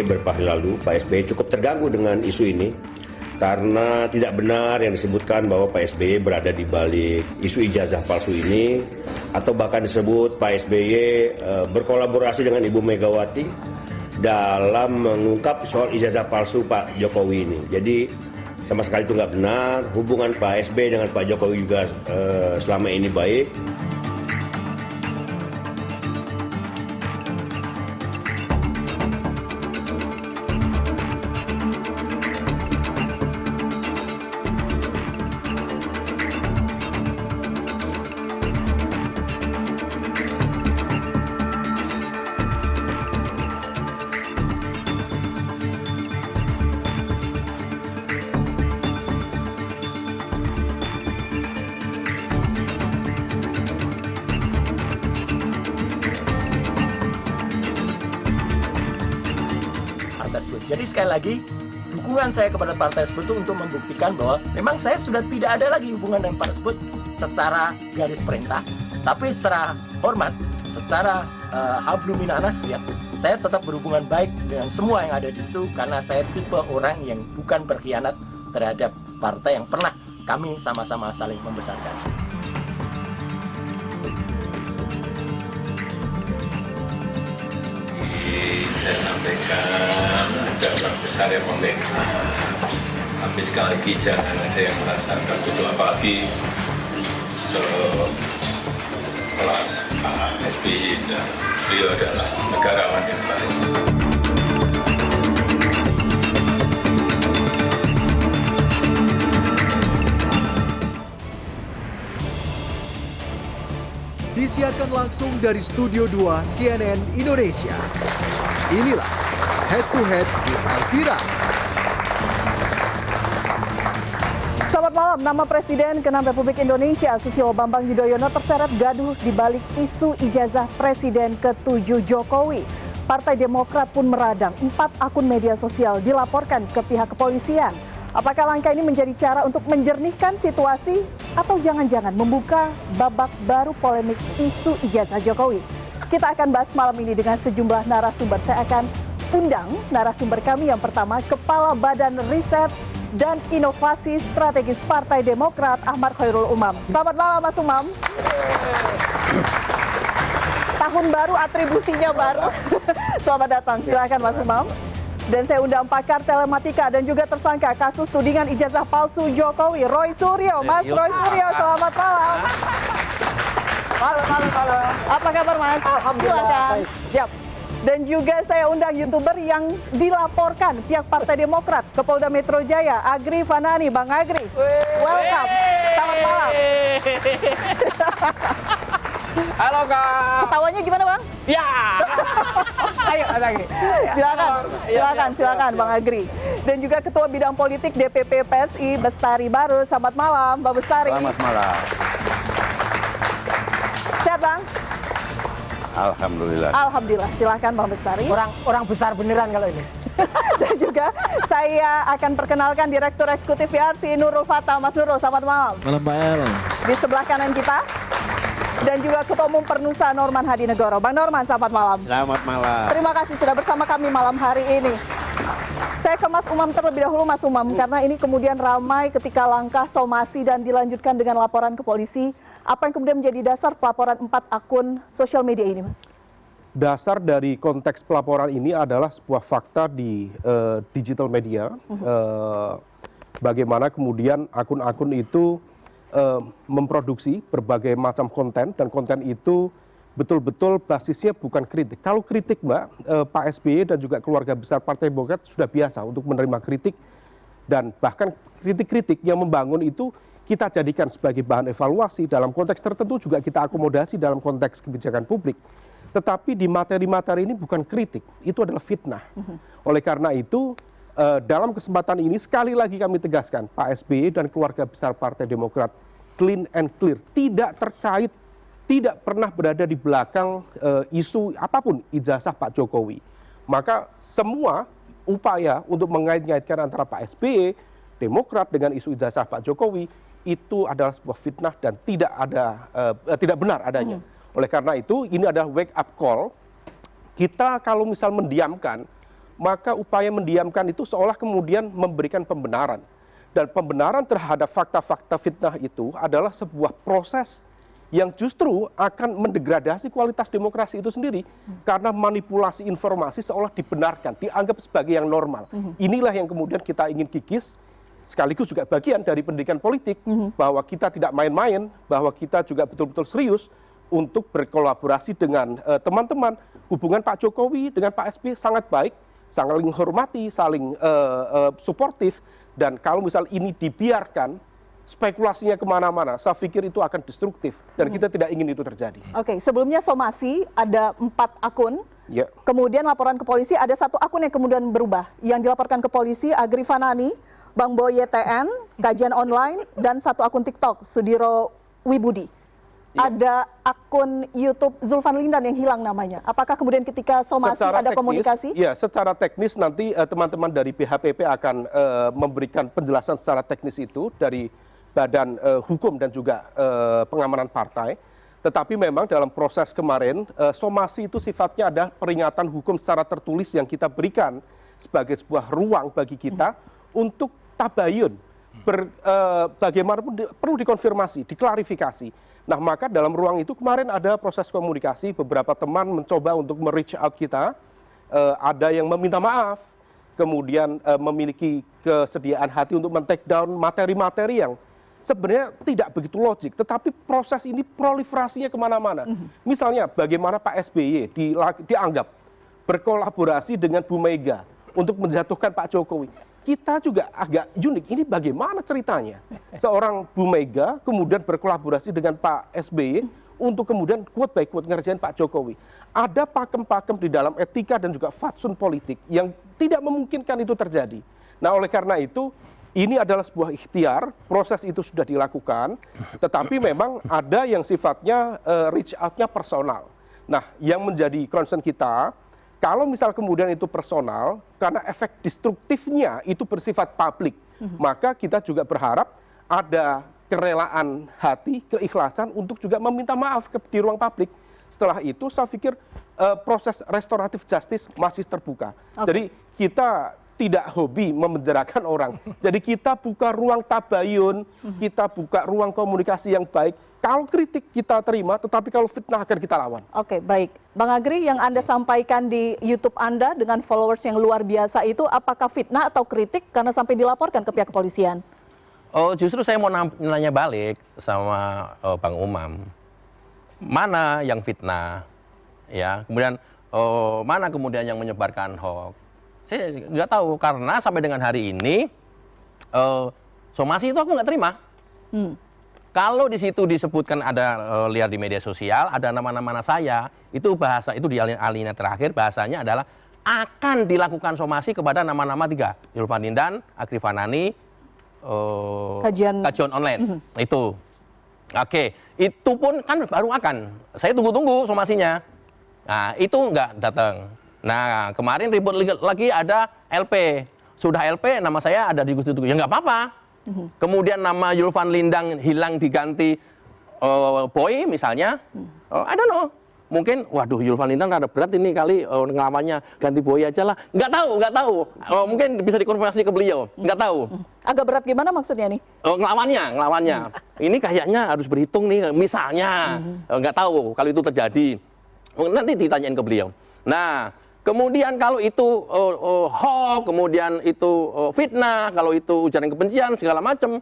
beberapa hari lalu, Pak SBY cukup terganggu dengan isu ini karena tidak benar yang disebutkan bahwa Pak SBY berada di balik isu ijazah palsu ini, atau bahkan disebut Pak SBY berkolaborasi dengan Ibu Megawati dalam mengungkap soal ijazah palsu Pak Jokowi ini. Jadi sama sekali itu nggak benar. Hubungan Pak SBY dengan Pak Jokowi juga selama ini baik. Tersebut. Jadi sekali lagi, dukungan saya kepada partai tersebut itu untuk membuktikan bahwa memang saya sudah tidak ada lagi hubungan dengan partai tersebut secara garis perintah, tapi secara hormat, secara hablum minanas ya, saya tetap berhubungan baik dengan semua yang ada di situ karena saya tipe orang yang bukan berkhianat terhadap partai yang pernah kami sama-sama saling membesarkan. Saya sampaikan ada orang besar yang membela, tapi sekali lagi jangan ada yang merasa tertutup, apalagi sekelas Pak SBY dan beliau adalah negarawan yang baik. Disiarkan langsung dari Studio 2 CNN Indonesia. Inilah Head to Head di Elvira. Selamat malam, nama Presiden ke-6 Republik Indonesia Susilo Bambang Yudhoyono terseret gaduh di balik isu ijazah Presiden ke-7 Jokowi. Partai Demokrat pun meradang, 4 akun media sosial dilaporkan ke pihak kepolisian. Apakah langkah ini menjadi cara untuk menjernihkan situasi atau jangan-jangan membuka babak baru polemik isu ijazah Jokowi? Kita akan bahas malam ini dengan sejumlah narasumber. Saya akan undang narasumber kami yang pertama, Kepala Badan Riset dan Inovasi Strategis Partai Demokrat, Ahmad Khairul Umam. Selamat malam, Mas Umam. Tahun baru, atribusinya baru. Selamat datang, silakan Mas Umam. Dan saya undang pakar telematika dan juga tersangka kasus tudingan ijazah palsu Jokowi, Roy Suryo. Mas Roy Suryo, selamat malam. Halo. Apa kabar, Mas? Alhamdulillah. Siap. Dan juga saya undang YouTuber yang dilaporkan pihak Partai Demokrat ke Polda Metro Jaya, Agri Fanani. Bang Agri, welcome. Selamat malam. Halo Kak. Ketawanya gimana, Bang? Ya. Ayo, Agri. Silakan Bang Agri. Dan juga Ketua Bidang Politik DPP PSI, Bestari Barus. Selamat malam, Bang Bestari. Selamat malam. Sehat, Bang? Alhamdulillah. Alhamdulillah. Silakan Bang Bestari. Orang besar beneran kalau ini. Dan juga saya akan perkenalkan Direktur Eksekutif PRC Nurul Fatah. Mas Nurul, selamat malam. Malam Pak El. Di sebelah kanan kita. Dan juga Ketua Umum Pernusa Norman Hadinegoro. Bang Norman, selamat malam. Selamat malam. Terima kasih sudah bersama kami malam hari ini. Saya ke Mas Umam terlebih dahulu, Mas Umam, karena ini kemudian ramai ketika langkah somasi dan dilanjutkan dengan laporan ke polisi. Apa yang kemudian menjadi dasar pelaporan 4 akun sosial media ini, Mas? Dasar dari konteks pelaporan ini adalah sebuah fakta di digital media. Bagaimana kemudian akun-akun itu memproduksi berbagai macam konten, dan konten itu betul-betul basisnya bukan kritik. Kalau kritik, Mbak, Pak SBY dan juga keluarga besar Partai Demokrat sudah biasa untuk menerima kritik, dan bahkan kritik-kritik yang membangun itu kita jadikan sebagai bahan evaluasi. Dalam konteks tertentu juga kita akomodasi dalam konteks kebijakan publik. Tetapi di materi-materi ini bukan kritik, itu adalah fitnah. Oleh karena itu, dalam kesempatan ini sekali lagi kami tegaskan, Pak SBY dan keluarga besar Partai Demokrat clean and clear, tidak terkait, tidak pernah berada di belakang isu apapun ijazah Pak Jokowi. Maka semua upaya untuk mengait-ngaitkan antara Pak SBY, Demokrat dengan isu ijazah Pak Jokowi itu adalah sebuah fitnah dan tidak benar adanya. Oleh karena itu ini adalah wake up call. Kita kalau misal mendiamkan maka upaya mendiamkan itu seolah kemudian memberikan pembenaran. Dan pembenaran terhadap fakta-fakta fitnah itu adalah sebuah proses yang justru akan mendegradasi kualitas demokrasi itu sendiri karena manipulasi informasi seolah dibenarkan, dianggap sebagai yang normal. Inilah yang kemudian kita ingin kikis, sekaligus juga bagian dari pendidikan politik, bahwa kita tidak main-main, bahwa kita juga betul-betul serius untuk berkolaborasi dengan teman-teman. Hubungan Pak Jokowi dengan Pak SBY sangat baik, saling menghormati, saling suportif, dan kalau misal ini dibiarkan, spekulasinya kemana-mana, saya pikir itu akan destruktif, dan kita tidak ingin itu terjadi. Oke, sebelumnya somasi ada 4 akun, Ya. kemudian laporan ke polisi ada 1 akun yang kemudian berubah. Yang dilaporkan ke polisi Agri Fanani, Bang Boy YTN, Kajian Online, dan 1 akun TikTok, Sudiro Wibudi. Ada akun YouTube Zulfan Lindan yang hilang namanya. Apakah kemudian ketika somasi ada komunikasi? Ya, secara teknis nanti teman-teman dari BHPP akan memberikan penjelasan secara teknis itu dari Badan Hukum dan juga Pengamanan Partai. Tetapi memang dalam proses kemarin, somasi itu sifatnya ada peringatan hukum secara tertulis yang kita berikan sebagai sebuah ruang bagi kita untuk tabayun. Bagaimanapun perlu dikonfirmasi, diklarifikasi. Nah, maka dalam ruang itu kemarin ada proses komunikasi, beberapa teman mencoba untuk me-reach out kita, ada yang meminta maaf, kemudian memiliki kesediaan hati untuk men-take down materi-materi yang sebenarnya tidak begitu logik, tetapi proses ini proliferasinya kemana-mana. Misalnya bagaimana Pak SBY dianggap berkolaborasi dengan Bu Mega untuk menjatuhkan Pak Jokowi. Kita juga agak unik, ini bagaimana ceritanya? Seorang Bu Mega kemudian berkolaborasi dengan Pak SBY untuk kemudian quote by quote ngerjain Pak Jokowi. Ada pakem-pakem di dalam etika dan juga fatsun politik yang tidak memungkinkan itu terjadi. Nah, oleh karena itu, ini adalah sebuah ikhtiar, proses itu sudah dilakukan, tetapi memang ada yang sifatnya reach out-nya personal. Nah, yang menjadi concern kita, kalau misal kemudian itu personal, karena efek destruktifnya itu bersifat publik, maka kita juga berharap ada kerelaan hati, keikhlasan untuk juga meminta maaf di ruang publik. Setelah itu saya pikir proses restoratif justice masih terbuka. Jadi kita tidak hobi memenjarakan orang. Jadi kita buka ruang tabayun, kita buka ruang komunikasi yang baik. Kalau kritik kita terima, tetapi kalau fitnah akan kita lawan. Oke, baik. Bang Agri, yang Anda sampaikan di YouTube Anda dengan followers yang luar biasa itu, apakah fitnah atau kritik karena sampai dilaporkan ke pihak kepolisian? Oh, justru saya mau nanya balik sama Bang Umam. Mana yang fitnah? Ya, kemudian mana kemudian yang menyebarkan hoax? Saya nggak tahu, karena sampai dengan hari ini somasi itu aku nggak terima. Kalau di situ disebutkan ada liar di media sosial, ada nama-nama saya, itu bahasa itu di alinea terakhir bahasanya adalah akan dilakukan somasi kepada nama-nama 3, Zulfan Lindan, Agri Fanani, kajian online. Itu. Oke, itu pun kan baru akan. Saya tunggu-tunggu somasinya. Nah, itu nggak datang. Nah, kemarin ribut lagi ada LP. Sudah LP, nama saya ada di Gusti Tugu. Ya nggak apa-apa. Kemudian nama Zulfan Lindang hilang diganti Boy misalnya. I don't know. Mungkin, waduh, Zulfan Lindang ada berat ini kali ngelawannya, ganti Boy aja lah. Nggak tahu. Mungkin bisa dikonfirmasi ke beliau. Nggak tahu. Agak berat gimana maksudnya nih? Ngelawannya. Ini kayaknya harus berhitung nih, misalnya. Nggak tahu kalau itu terjadi. Nanti ditanyain ke beliau. Nah, kemudian kalau itu hoax, kemudian itu fitnah, kalau itu ujaran kebencian segala macam,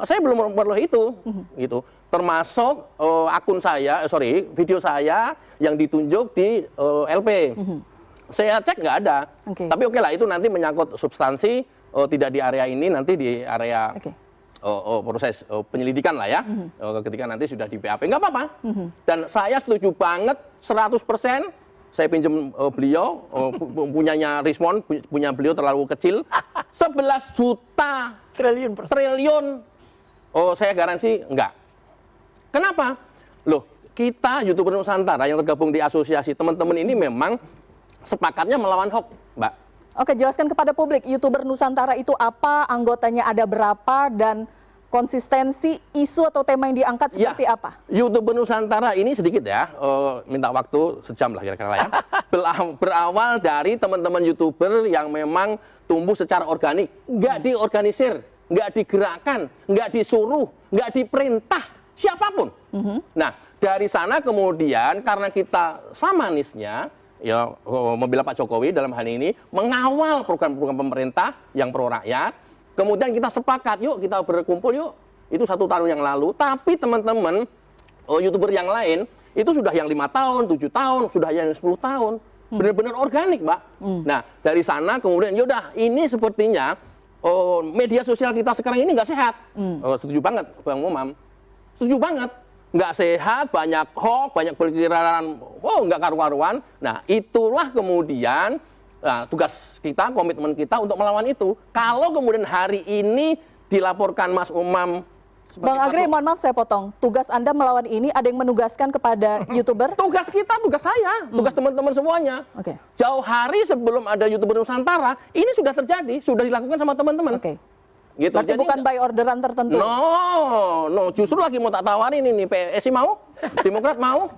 saya belum perlu itu, gitu. Termasuk akun saya, video saya yang ditunjuk di LP. Saya cek nggak ada. Tapi oke lah, itu nanti menyangkut substansi, tidak di area ini, nanti di area proses penyelidikan lah ya. Ketika nanti sudah di BAP, nggak apa-apa. Dan saya setuju banget 100%. Saya pinjam beliau, punyanya Rismon, punya beliau terlalu kecil, 11 juta triliun. Saya garansi enggak. Kenapa? Loh, kita YouTuber Nusantara yang tergabung di asosiasi, teman-teman ini memang sepakatnya melawan hoax, Mbak. Oke, jelaskan kepada publik, YouTuber Nusantara itu apa, anggotanya ada berapa, dan konsistensi isu atau tema yang diangkat seperti apa? YouTuber Nusantara ini sedikit ya, minta waktu sejam lah kira-kira ya. Berawal dari teman-teman YouTuber yang memang tumbuh secara organik, nggak diorganisir, nggak digerakkan, nggak disuruh, nggak diperintah siapapun. Nah, dari sana kemudian karena kita sama nisnya, ya membela Pak Jokowi dalam hal ini, mengawal program-program pemerintah yang pro rakyat. Kemudian kita sepakat, yuk kita berkumpul yuk. Itu 1 tahun yang lalu. Tapi teman-teman YouTuber yang lain itu sudah yang 5 tahun, 7 tahun, sudah yang 10 tahun. Benar-benar organik, Mbak. Nah, dari sana kemudian, yaudah ini sepertinya media sosial kita sekarang ini nggak sehat. Setuju banget, Bang Umam. Setuju banget. Nggak sehat, banyak hoax, banyak perkiraan, nggak karu-karuan. Nah, itulah kemudian tugas kita, komitmen kita untuk melawan itu. Kalau kemudian hari ini dilaporkan Mas Umam, Bang Agri, mohon maaf saya potong. Tugas Anda melawan ini ada yang menugaskan kepada YouTuber? tugas kita, tugas saya, tugas teman-teman semuanya. Oke. Jauh hari sebelum ada YouTuber Nusantara, ini sudah terjadi, sudah dilakukan sama teman-teman. Oke. Gitu. Berarti bukan by orderan tertentu? No, justru lagi mau tak tawarin ini, PSI mau, Demokrat mau.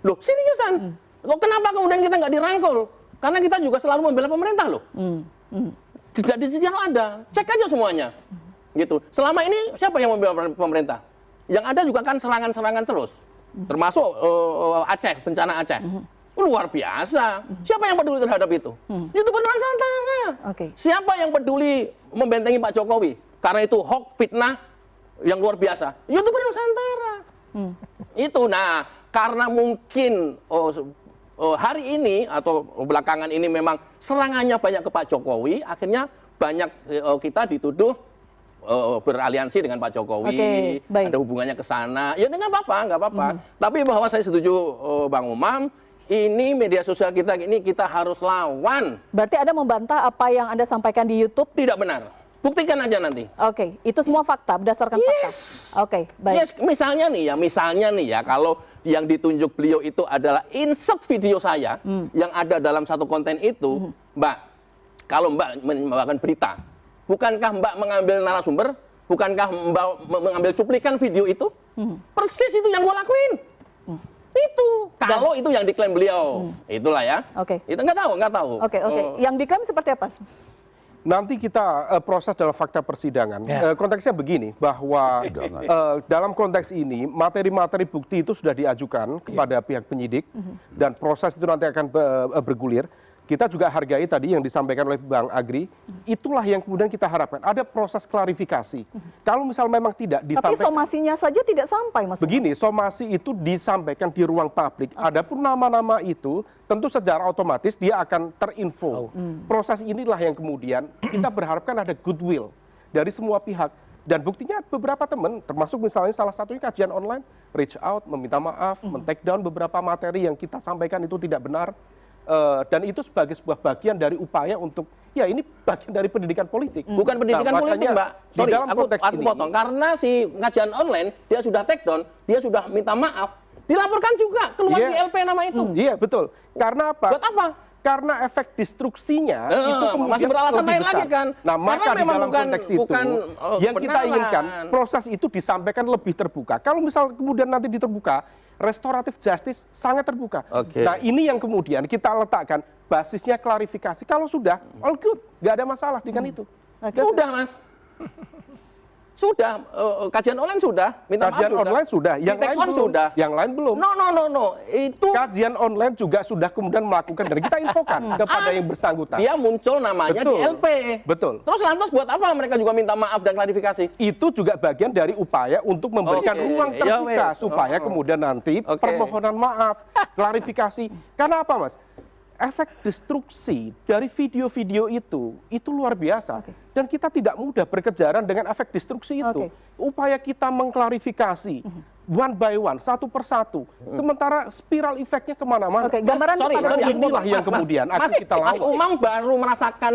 Loh, seriusan. Loh, kenapa kemudian kita nggak dirangkul? Karena kita juga selalu membela pemerintah loh. Tidak di sisi yang ada, cek aja semuanya. Gitu. Selama ini siapa yang membela pemerintah? Yang ada juga kan serangan-serangan terus. Termasuk Aceh, bencana Aceh. Luar biasa. Siapa yang peduli terhadap itu? YouTuber Nusantara. Siapa yang peduli membentengi Pak Jokowi? Karena itu hoax, fitnah yang luar biasa. YouTuber Nusantara. Itu. Nah, karena mungkin hari ini atau belakangan ini memang serangannya banyak ke Pak Jokowi, akhirnya banyak kita dituduh beraliansi dengan Pak Jokowi, ada hubungannya ke sana. Ya nggak apa-apa. Tapi bahwa saya setuju Bang Umam, ini media sosial kita ini kita harus lawan. Berarti Anda membantah apa yang Anda sampaikan di YouTube? Tidak benar. Buktikan aja nanti. Oke, itu semua fakta, berdasarkan fakta. Oke, baik. Yes, misalnya nih ya, kalau yang ditunjuk beliau itu adalah insert video saya yang ada dalam satu konten itu, Mbak, kalau Mbak membawakan berita, bukankah Mbak mengambil narasumber? Bukankah Mbak mengambil cuplikan video itu? Persis itu yang gua lakuin. Itu. Kalau itu yang diklaim beliau. Itulah ya. Oke. Itu nggak tahu. Oke. Yang diklaim seperti apa? Nanti kita proses dalam fakta persidangan. Konteksnya begini, bahwa dalam konteks ini materi-materi bukti itu sudah diajukan kepada pihak penyidik dan proses itu nanti akan bergulir. Kita juga hargai tadi yang disampaikan oleh Bang Agri, itulah yang kemudian kita harapkan. Ada proses klarifikasi. Kalau misal memang tidak disampaikan. Tapi somasinya saja tidak sampai, Mas. Begini, somasi itu disampaikan di ruang publik. Adapun nama-nama itu tentu secara otomatis dia akan terinfo. Proses inilah yang kemudian kita berharapkan ada goodwill dari semua pihak. Dan buktinya beberapa teman, termasuk misalnya salah satunya kajian online, reach out, meminta maaf, men-take down beberapa materi yang kita sampaikan itu tidak benar. Dan itu sebagai sebuah bagian dari upaya untuk, ya ini bagian dari pendidikan politik. Bukan pendidikan politik, Mbak. Sorry, dalam konteks aku potong. Karena si kajian online, dia sudah take down, dia sudah minta maaf, dilaporkan juga keluar di LP nama itu. Iya, betul. Karena apa? Buat apa? Karena efek destruksinya itu kemudian masih beralasan lebih lain besar. lagi kan. Nah, maka di dalam konteks itu yang kita kebenaran. inginkan proses itu disampaikan lebih terbuka. Kalau misal kemudian nanti diterbuka, restoratif justice sangat terbuka. Nah, ini yang kemudian kita letakkan basisnya klarifikasi. Kalau sudah, all good, nggak ada masalah dengan itu. Sudah, Mas. Sudah, kajian online sudah, minta kajian maaf online sudah, yang lain belum. Sudah. Yang lain belum. No. Itu kajian online juga sudah kemudian melakukan dan kita infokan kepada yang bersangkutan. Dia muncul namanya di LP. Betul. Terus lantas buat apa mereka juga minta maaf dan klarifikasi? Itu juga bagian dari upaya untuk memberikan ruang terbuka supaya kemudian nanti permohonan maaf, klarifikasi. Karena apa, Mas? Efek destruksi dari video-video itu luar biasa. Dan kita tidak mudah berkejaran dengan efek destruksi itu. Upaya kita mengklarifikasi one by one, satu persatu. Sementara spiral efeknya kemana-mana. Gambaran inilah yang kemudian akan kita lawan. Mas Umam baru merasakan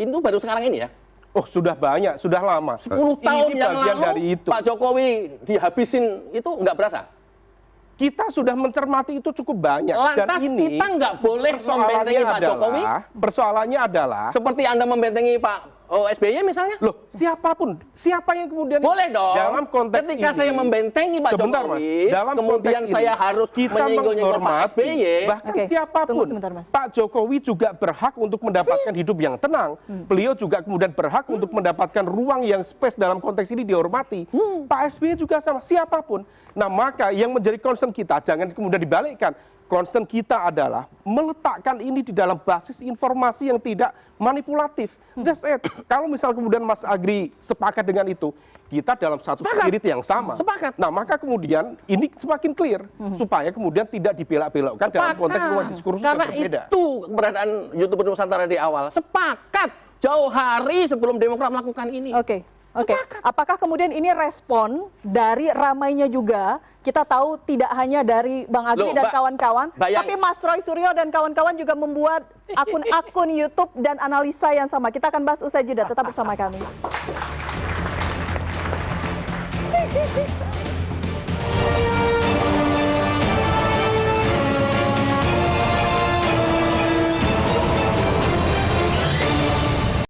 itu baru sekarang ini ya? Oh, sudah banyak, sudah lama. 10 tahun ini yang lalu dari itu. Pak Jokowi dihabisin itu nggak berasa? Kita sudah mencermati itu cukup banyak. Lantas dan ini kita nggak boleh membentengi Pak Jokowi? Persoalannya adalah seperti Anda membentengi Pak SBY misalnya? Loh, siapapun, siapa yang kemudian Boleh dong. dalam konteks Ketika ini, saya membentengi Pak sebentar, Jokowi, Mas, dalam kemudian konteks saya ini, harus kita menyinggung-nyinggung Pak menghormati, SBY. bahkan Oke, tunggu siapapun, sebentar, Mas. Pak Jokowi juga berhak untuk mendapatkan hidup yang tenang. Beliau juga kemudian berhak untuk mendapatkan ruang yang space dalam konteks ini dihormati. Pak SBY juga sama, siapapun. Nah, maka yang menjadi concern kita, jangan kemudian dibalikkan. Concern kita adalah meletakkan ini di dalam basis informasi yang tidak manipulatif. That's it. Kalau misal kemudian Mas Agri sepakat dengan itu, kita dalam satu spirit yang sama. Sepakat. Nah, maka kemudian ini semakin clear supaya kemudian tidak dibelak-belokkan dalam konteks ruang diskursus yang Karena berbeda. itu keberadaan YouTuber Nusantara di awal. Sepakat jauh hari sebelum Demokrat melakukan ini. Oke. Apakah kemudian ini respon dari ramainya juga? Kita tahu tidak hanya dari Bang Agri Loh, dan Mbak, kawan-kawan, bayang- tapi Mas Roy Suryo dan kawan-kawan juga membuat akun-akun YouTube dan analisa yang sama. Kita akan bahas usai jeda. Tetap bersama kami.